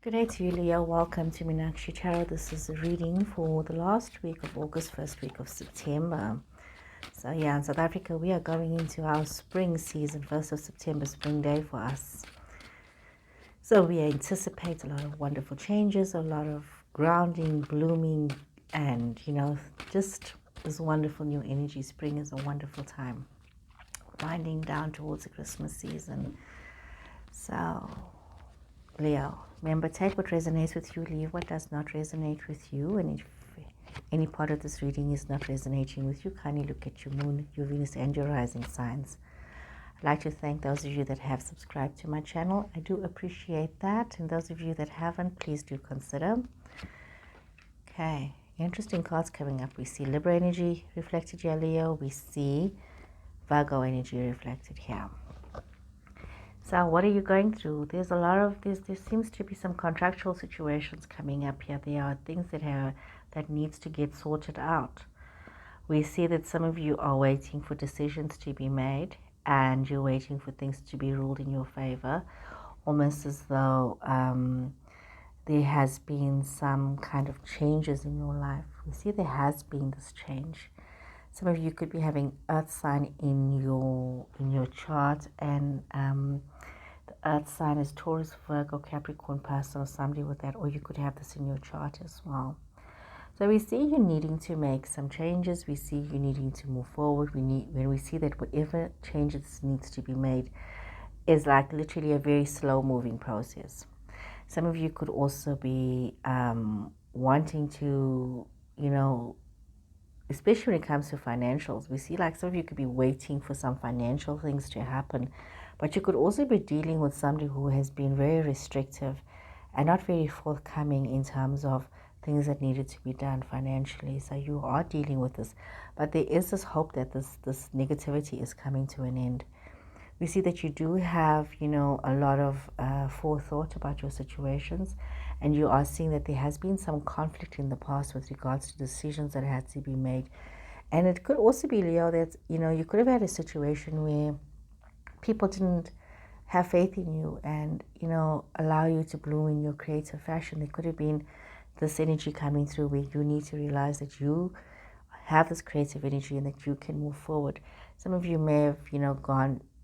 Good day to you, Leo. Welcome to Meenakshi Tarot. This is a reading for the last week of August, first week of September. So yeah, in South Africa, we are going into our spring season, 1st of September, spring day for us. So we anticipate a lot of wonderful changes, a lot of grounding, blooming, and, just this wonderful new energy. Spring is a wonderful time. Winding down towards the Christmas season. So, Leo, remember, take what resonates with you, leave what does not resonate with you. And if any part of this reading is not resonating with you, kindly look at your moon, your Venus, and your rising signs. I'd like to thank those of you that have subscribed to my channel. I do appreciate that. And those of you that haven't, please do consider. Okay, interesting cards coming up. We see Libra energy reflected here, Leo. We see Virgo energy reflected here. So what are you going through? There's a lot of this. There seems to be some contractual situations coming up here. There are things that needs to get sorted out. We see that some of you are waiting for decisions to be made, and you're waiting for things to be ruled in your favor, almost as though there has been some kind of changes in your life. We see there has been this change. Some of you could be having earth sign in your chart, and the earth sign is Taurus, Virgo, Capricorn person, or somebody with that, or you could have this in your chart as well. So we see you needing to make some changes. We see you needing to move forward. When we see that whatever changes needs to be made is like literally a very slow moving process. Some of you could also be wanting to, especially when it comes to financials, we see like some of you could be waiting for some financial things to happen, but you could also be dealing with somebody who has been very restrictive and not very forthcoming in terms of things that needed to be done financially. So you are dealing with this, but there is this hope that this negativity is coming to an end. We see that you do have, a lot of forethought about your situations, and you are seeing that there has been some conflict in the past with regards to decisions that had to be made. And it could also be, Leo, that, you could have had a situation where people didn't have faith in you and, allow you to bloom in your creative fashion. There could have been this energy coming through where you need to realize that you have this creative energy and that you can move forward. Some of you may have,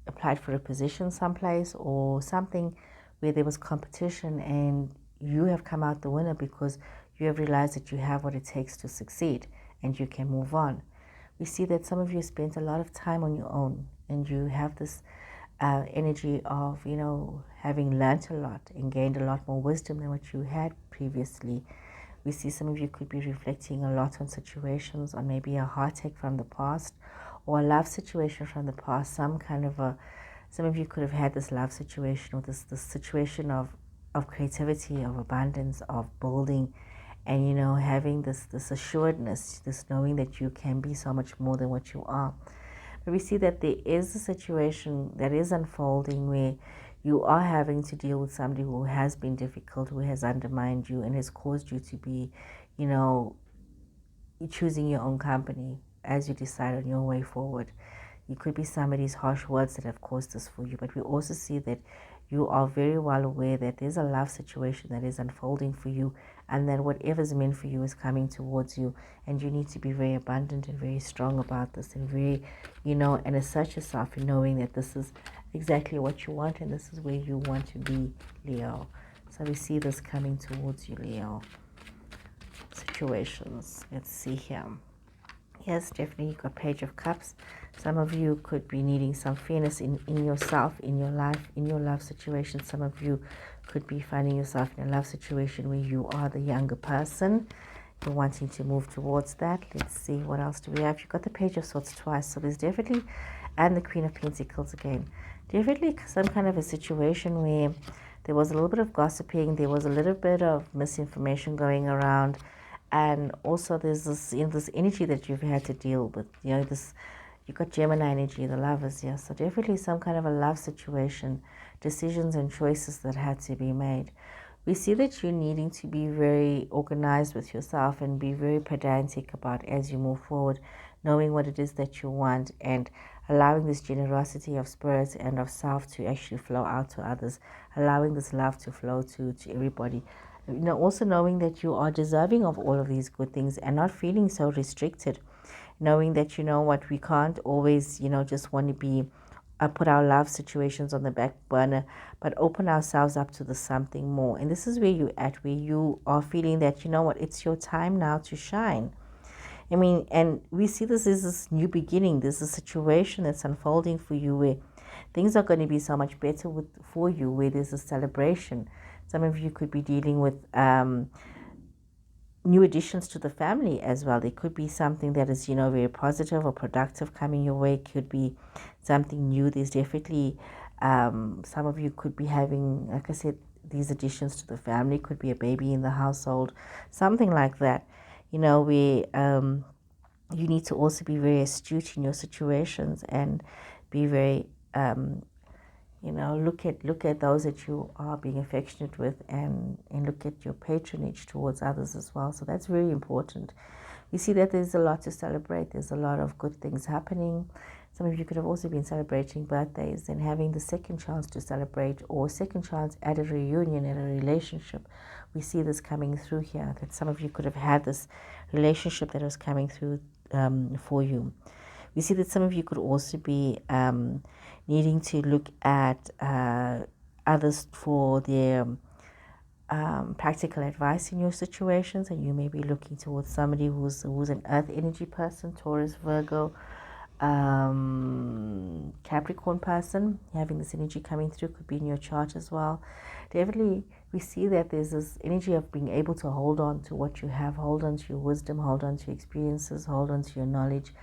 applied for a position someplace or something where there was competition, and you have come out the winner because you have realized that you have what it takes to succeed and you can move on. We see that some of you spent a lot of time on your own, and you have this energy of, having learnt a lot and gained a lot more wisdom than what you had previously. We see some of you could be reflecting a lot on situations, on maybe a heartache from the past or a love situation from the past. Some of you could have had this love situation or this situation of creativity, of abundance, of building, and having this assuredness, this knowing that you can be so much more than what you are. But we see that there is a situation that is unfolding where you are having to deal with somebody who has been difficult, who has undermined you and has caused you to be, choosing your own company as you decide on your way forward. You could be somebody's harsh words that have caused this for you, but we also see that you are very well aware that there's a love situation that is unfolding for you, and that whatever's meant for you is coming towards you, and you need to be very abundant and very strong about this, and very, and assert yourself in knowing that this is exactly what you want and this is where you want to be, Leo. So we see this coming towards you, Leo. Situations, let's see here. Yes, definitely, you've got Page of Cups. Some of you could be needing some fairness in yourself, in your life, in your love situation. Some of you could be finding yourself in a love situation where you are the younger person. You're wanting to move towards that. Let's see, what else do we have? You've got the Page of Swords twice, so there's definitely, and the Queen of Pentacles again. Definitely some kind of a situation where there was a little bit of gossiping, there was a little bit of misinformation going around, and also there's this, this energy that you've had to deal with. You've got Gemini energy, the Lovers here. So definitely some kind of a love situation, decisions and choices that had to be made. We see that you're needing to be very organized with yourself and be very pedantic about as you move forward, knowing what it is that you want, and allowing this generosity of spirit and of self to actually flow out to others, allowing this love to flow to everybody. Also knowing that you are deserving of all of these good things and not feeling so restricted, knowing that, what, we can't always, just want to be put our love situations on the back burner, but open ourselves up to the something more. And this is where you're at, where you are feeling that, what, it's your time now to shine. And we see this as this new beginning. There's a situation that's unfolding for you where things are going to be so much better for you, where there's a celebration. Some of you could be dealing with new additions to the family as well. There could be something that is, very positive or productive coming your way. It could be something new. There's definitely, some of you could be having, like I said, these additions to the family. Could be a baby in the household, something like that, where you need to also be very astute in your situations and be very, look at those that you are being affectionate with, and look at your patronage towards others as well. So that's very important. We see that there's a lot to celebrate. There's a lot of good things happening. Some of you could have also been celebrating birthdays and having the second chance to celebrate, or second chance at a reunion, at a relationship. We see this coming through here, that some of you could have had this relationship that was coming through for you. We see that some of you could also be needing to look at others for their practical advice in your situations, and you may be looking towards somebody who's an earth energy person, Taurus, Virgo, Capricorn person. Having this energy coming through could be in your chart as well. Definitely, we see that there's this energy of being able to hold on to what you have, hold on to your wisdom, hold on to your experiences, hold on to your knowledge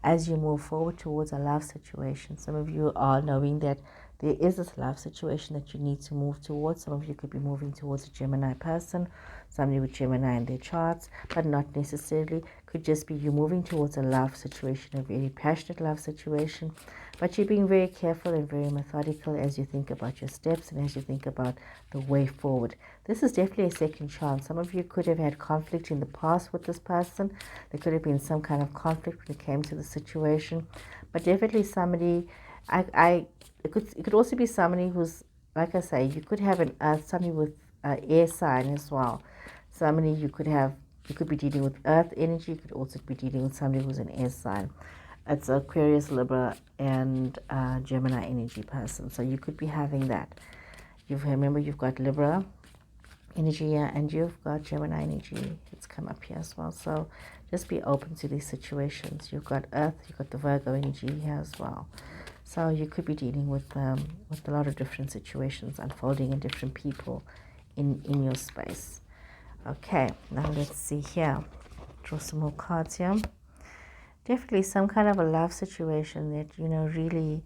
as you move forward towards a love situation. Some of you are knowing that there is this love situation that you need to move towards. Some of you could be moving towards a Gemini person, somebody with Gemini in their charts, but not necessarily. Could just be you moving towards a love situation, a very passionate love situation, but you're being very careful and very methodical as you think about your steps and as you think about the way forward. This is definitely a second chance. Some of you could have had conflict in the past with this person. There could have been some kind of conflict when it came to the situation, but definitely somebody, it could also be somebody who's, like I say, you could have somebody with air sign as well. Somebody you could be dealing with earth energy. You could also be dealing with somebody who's an air sign. It's Aquarius, Libra, and Gemini energy person. So you could be having that. Remember, you've got Libra energy here, and you've got Gemini energy. It's come up here as well. So just be open to these situations. You've got Earth, you've got the Virgo energy here as well. So you could be dealing with a lot of different situations unfolding in different people in your space. Okay, now let's see here. Draw some more cards here. Definitely some kind of a love situation that, really,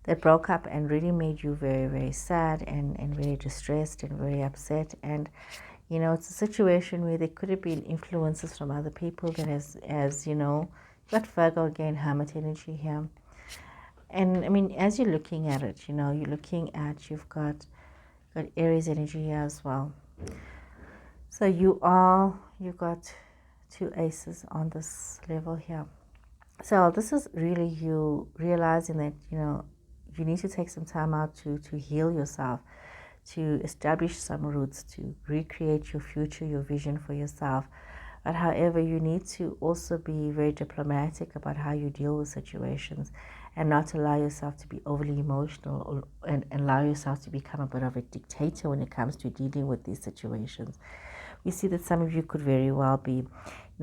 that broke up and really made you very, very sad and very distressed and very upset. And, it's a situation where there could have been influences from other people that as got Virgo again, Hermit energy here. And as you're looking at it, you've got Aries energy here as well. So you've got two aces on this level here. So this is really you realizing that, you need to take some time out to heal yourself, to establish some roots, to recreate your future, your vision for yourself. But however, you need to also be very diplomatic about how you deal with situations and not allow yourself to be overly emotional and allow yourself to become a bit of a dictator when it comes to dealing with these situations. We see that some of you could very well be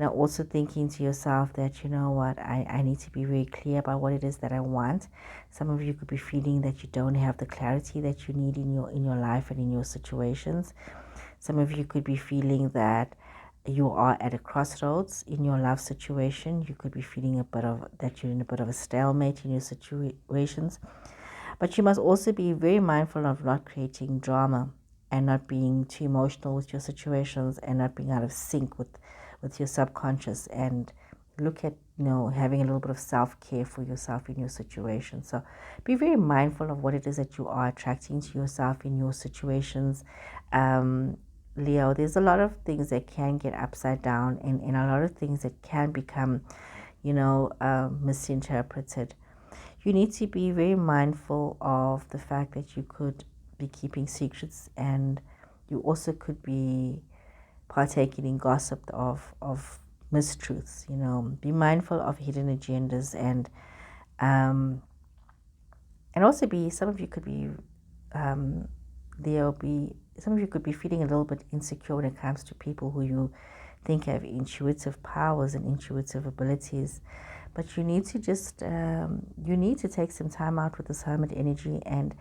also thinking to yourself that, I need to be very clear about what it is that I want. Some of you could be feeling that you don't have the clarity that you need in your life and in your situations. Some of you could be feeling that you are at a crossroads in your love situation. You could be feeling that you're in a bit of a stalemate in your situations. But you must also be very mindful of not creating drama and not being too emotional with your situations and not being out of sync with your subconscious, and look at having a little bit of self-care for yourself in your situation. So be very mindful of what it is that you are attracting to yourself in your situations. Leo, there's a lot of things that can get upside down and a lot of things that can become misinterpreted. You need to be very mindful of the fact that you could be keeping secrets, and you also could be partaking in gossip of mistruths. Be mindful of hidden agendas, and also some of you could be some of you could be feeling a little bit insecure when it comes to people who you think have intuitive powers and intuitive abilities. But you need to just you need to take some time out with this hermit energy and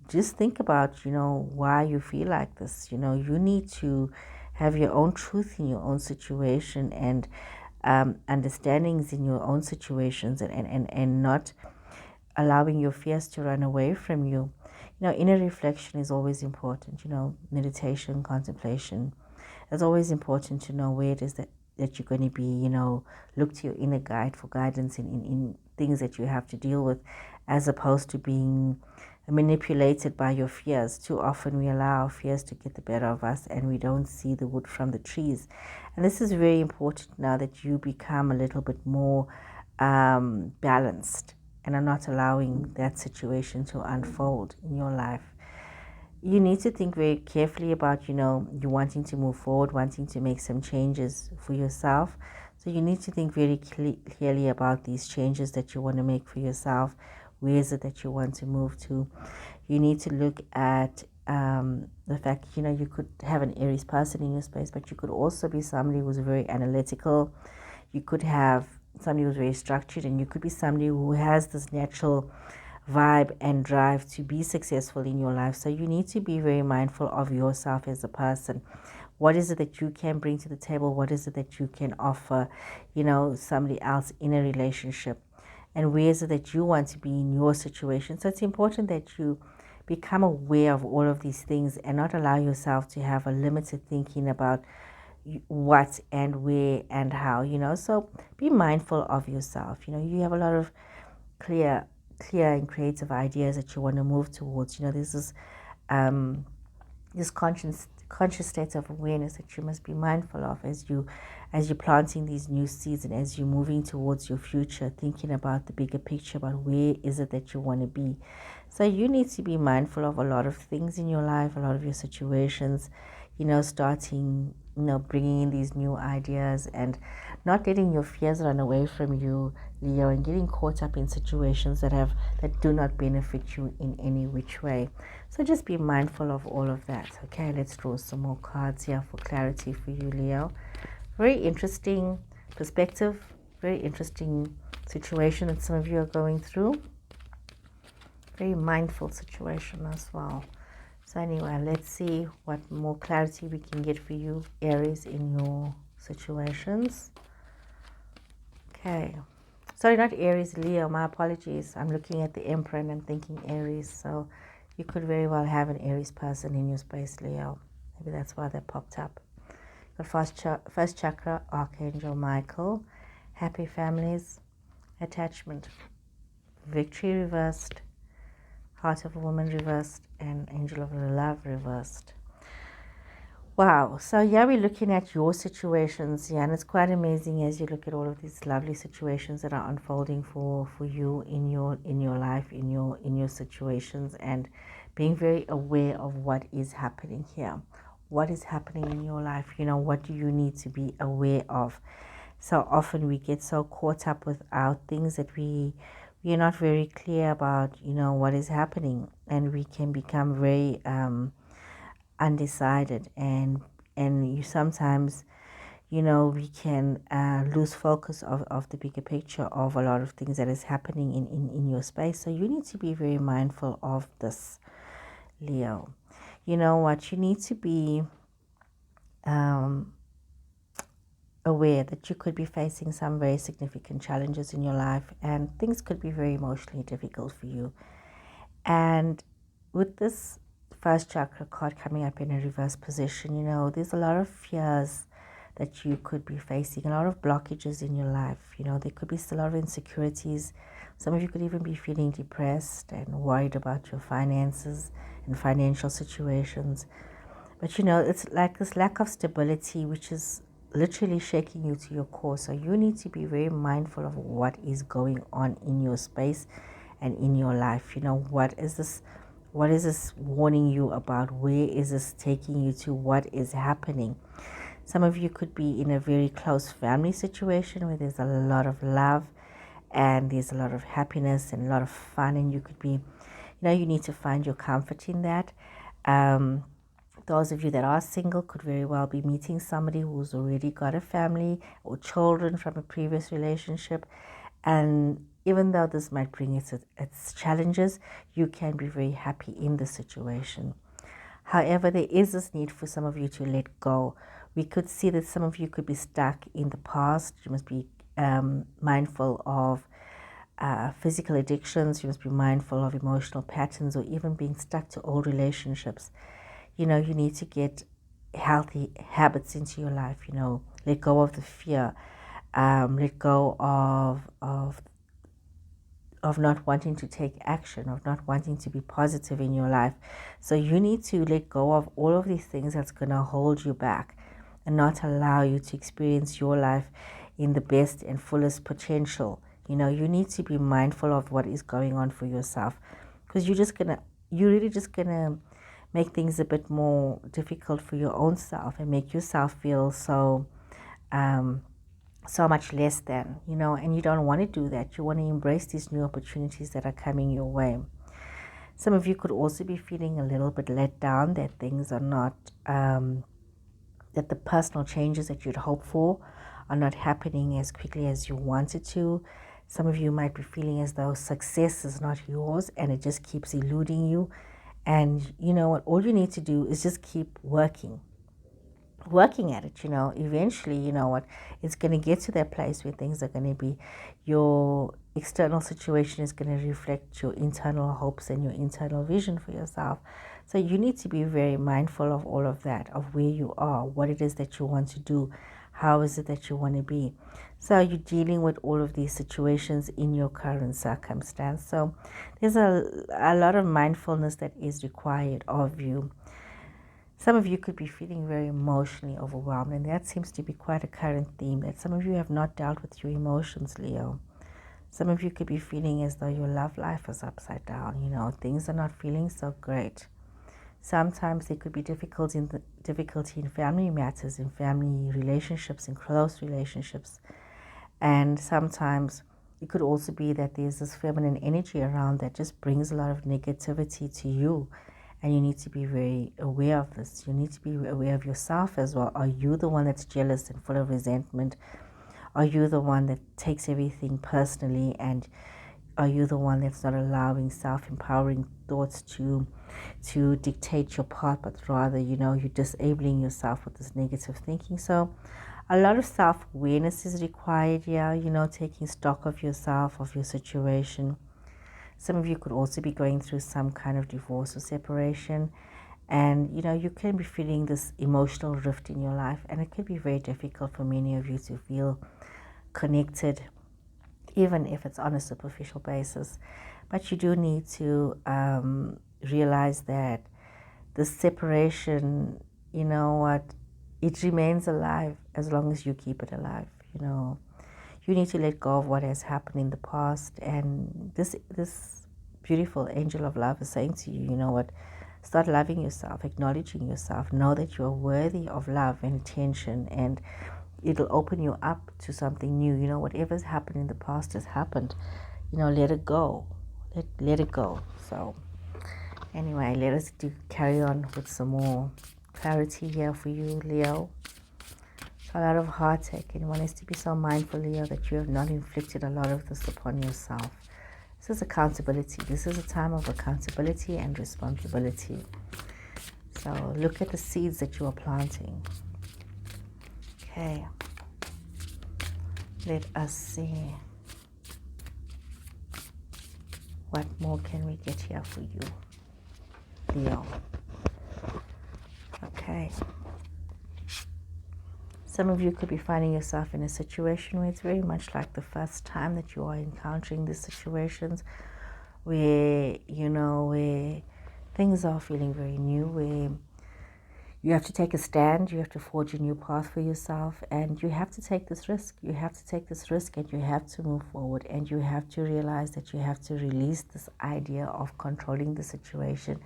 just think about why you feel like this. You need to have your own truth in your own situation, and understandings in your own situations, and not allowing your fears to run away from you. Inner reflection is always important. Meditation, contemplation. It's always important to know where it is that you're going to be. Look to your inner guide for guidance in things that you have to deal with, as opposed to being manipulated by your fears. Too often we allow our fears to get the better of us, and we don't see the wood from the trees. And this is very important now that you become a little bit more balanced and are not allowing that situation to unfold in your life. You need to think very carefully about, you wanting to move forward, wanting to make some changes for yourself. So you need to think very clearly about these changes that you want to make for yourself. Where is it that you want to move to? You need to look at the fact, you could have an Aries person in your space, but you could also be somebody who's very analytical. You could have somebody who's very structured, and you could be somebody who has this natural vibe and drive to be successful in your life. So you need to be very mindful of yourself as a person. What is it that you can bring to the table? What is it that you can offer, somebody else in a relationship? And where is it that you want to be in your situation? So it's important that you become aware of all of these things and not allow yourself to have a limited thinking about what and where and how. So be mindful of yourself. You have a lot of clear and creative ideas that you want to move towards. There's this conscious state of awareness that you must be mindful of as you're planting these new seeds, and as you're moving towards your future, thinking about the bigger picture, about where is it that you want to be. So you need to be mindful of a lot of things in your life, a lot of your situations, starting, bringing in these new ideas and not letting your fears run away from you, Leo, and getting caught up in situations that do not benefit you in any which way. So just be mindful of all of that. Okay, let's draw some more cards here for clarity for you, Leo. Very interesting perspective, very interesting situation that some of you are going through. Very mindful situation as well. So anyway, let's see what more clarity we can get for you, Aries, in your situations. Okay. Sorry, not Aries, Leo. My apologies. I'm looking at the Emperor and I'm thinking Aries. So you could very well have an Aries person in your space, Leo. Maybe that's why that popped up. The first chakra, Archangel Michael. Happy families. Attachment. Victory reversed. Heart of a Woman reversed, and Angel of Love reversed. Wow. So yeah, we're looking at your situations, yeah, and it's quite amazing as you look at all of these lovely situations that are unfolding for you in your life, in your situations, and being very aware of what is happening here. What is happening in your life? What do you need to be aware of? So often we get so caught up with our things that we're not very clear about, what is happening, and we can become very undecided, and you sometimes, we can lose focus of the bigger picture of a lot of things that is happening in your space. So you need to be very mindful of this, Leo. You know what? You need to be aware that you could be facing some very significant challenges in your life, and things could be very emotionally difficult for you. And with this first chakra card coming up in a reverse position, there's a lot of fears that you could be facing, a lot of blockages in your life. There could be a lot of insecurities. Some of you could even be feeling depressed and worried about your finances and financial situations. But it's like this lack of stability, which is literally shaking you to your core. So you need to be very mindful of what is going on in your space and in your life. You know, what is this warning you about? Where is this taking you to? What is happening? Some of you could be in a very close family situation where there's a lot of love and there's a lot of happiness and a lot of fun, and you could be, you need to find your comfort in that. Those of you that are single could very well be meeting somebody who's already got a family or children from a previous relationship. And even though this might bring its challenges, you can be very happy in the situation. However, there is this need for some of you to let go. We could see that some of you could be stuck in the past. You must be mindful of physical addictions. You must be mindful of emotional patterns, or even being stuck to old relationships. You need to get healthy habits into your life. Let go of the fear. Let go of not wanting to take action, of not wanting to be positive in your life. So you need to let go of all of these things that's going to hold you back and not allow you to experience your life in the best and fullest potential. You need to be mindful of what is going on for yourself, because you're really just gonna make things a bit more difficult for your own self and make yourself feel so much less than, and you don't want to do that. You want to embrace these new opportunities that are coming your way. Some of you could also be feeling a little bit let down that things are not, that the personal changes that you'd hoped for are not happening as quickly as you wanted to. Some of you might be feeling as though success is not yours and it just keeps eluding you. And you know what? All you need to do is just keep working at it. Eventually, it's going to get to that place where things are going to be, your external situation is going to reflect your internal hopes and your internal vision for yourself. So you need to be very mindful of all of that, of where you are, what it is that you want to do, how is it that you want to be. So you're dealing with all of these situations in your current circumstance. So there's a lot of mindfulness that is required of you. Some of you could be feeling very emotionally overwhelmed, and that seems to be quite a current theme, that some of you have not dealt with your emotions, Leo. Some of you could be feeling as though your love life is upside down. Things are not feeling so great. Sometimes there could be difficulty in family matters, in family relationships, in close relationships. And sometimes it could also be that there's this feminine energy around that just brings a lot of negativity to you. And you need to be very aware of this. You need to be aware of yourself as well. Are you the one that's jealous and full of resentment? Are you the one that takes everything personally? And are you the one that's not allowing self-empowering thoughts to dictate your path, but rather, you're disabling yourself with this negative thinking? So a lot of self-awareness is required here, taking stock of yourself, of your situation. Some of you could also be going through some kind of divorce or separation, and you can be feeling this emotional rift in your life, and it could be very difficult for many of you to feel connected, even if it's on a superficial basis. But you do need to realize that the separation, it remains alive as long as you keep it alive. You need to let go of what has happened in the past, and this beautiful angel of love is saying to you, start loving yourself, acknowledging yourself, know that you're worthy of love and attention, and it'll open you up to something new. Whatever's happened in the past has happened. Let it go. Let it go. So anyway, let us carry on with some more clarity here for you, Leo. A lot of heartache, and you want us to be so mindful, Leo, that you have not inflicted a lot of this upon yourself. This is accountability. This is a time of accountability and responsibility. So look at the seeds that you are planting. Okay. Let us see. What more can we get here for you, Leo? Okay. Some of you could be finding yourself in a situation where it's very much like the first time that you are encountering these situations, where, where things are feeling very new, where You have to take a stand. You have to forge a new path for yourself, and you have to take this risk. You have to take this risk, and you have to move forward, and you have to realize that you have to release this idea of controlling the situation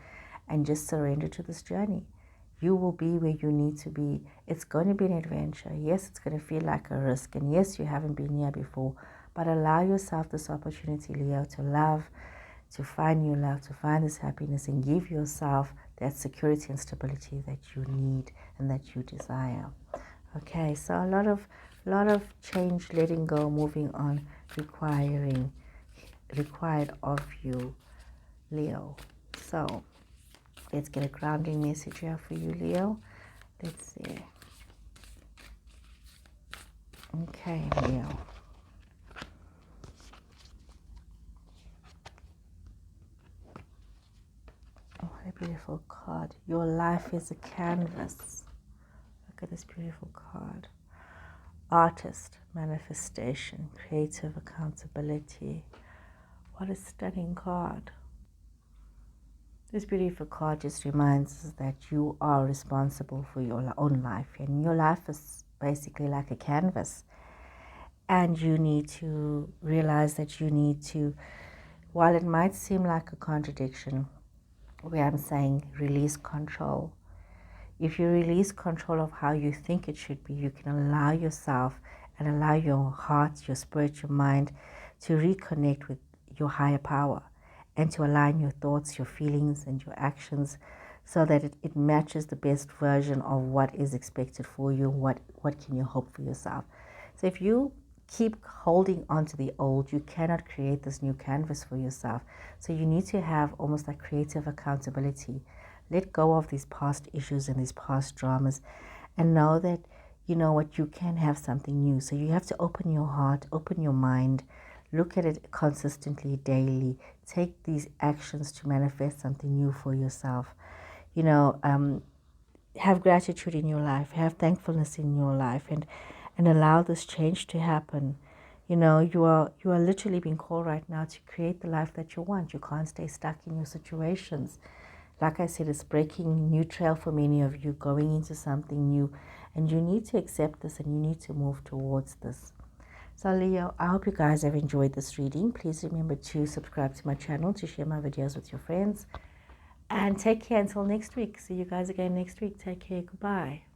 and just surrender to this journey. You will be where you need to be. It's going to be an adventure. Yes, it's going to feel like a risk, and yes, you haven't been here before, but allow yourself this opportunity, Leo, to love, to find new love, to find this happiness, and give yourself that security and stability that you need and that you desire. Okay, so a lot of change, letting go, moving on, required of you, Leo. So let's get a grounding message here for you, Leo. Let's see. Okay, Leo. Oh, what a beautiful card. Your life is a canvas. Look at this beautiful card. Artist, manifestation, creative accountability. What a stunning card. This beautiful card just reminds us that you are responsible for your own life, and your life is basically like a canvas, and you need to realize that you need to, while it might seem like a contradiction where I'm saying release control, if you release control of how you think it should be, you can allow yourself and allow your heart, your spirit, your mind to reconnect with your higher power, and to align your thoughts, your feelings, and your actions so that it matches the best version of what is expected for you, what can you hope for yourself. So if you keep holding on to the old, you cannot create this new canvas for yourself. So you need to have almost like creative accountability. Let go of these past issues and these past dramas, and know that, you know what, you can have something new. So you have to open your heart, open your mind, look at it consistently, daily. Take these actions to manifest something new for yourself. You know, have gratitude in your life, have thankfulness in your life, and allow this change to happen. You know, you are literally being called right now to create the life that you want. You can't stay stuck in your situations. Like I said, it's breaking new trail for many of you, going into something new, and you need to accept this and you need to move towards this. So Leo, I hope you guys have enjoyed this reading. Please remember to subscribe to my channel, to share my videos with your friends, and take care until next week. See you guys again next week. Take care. Goodbye.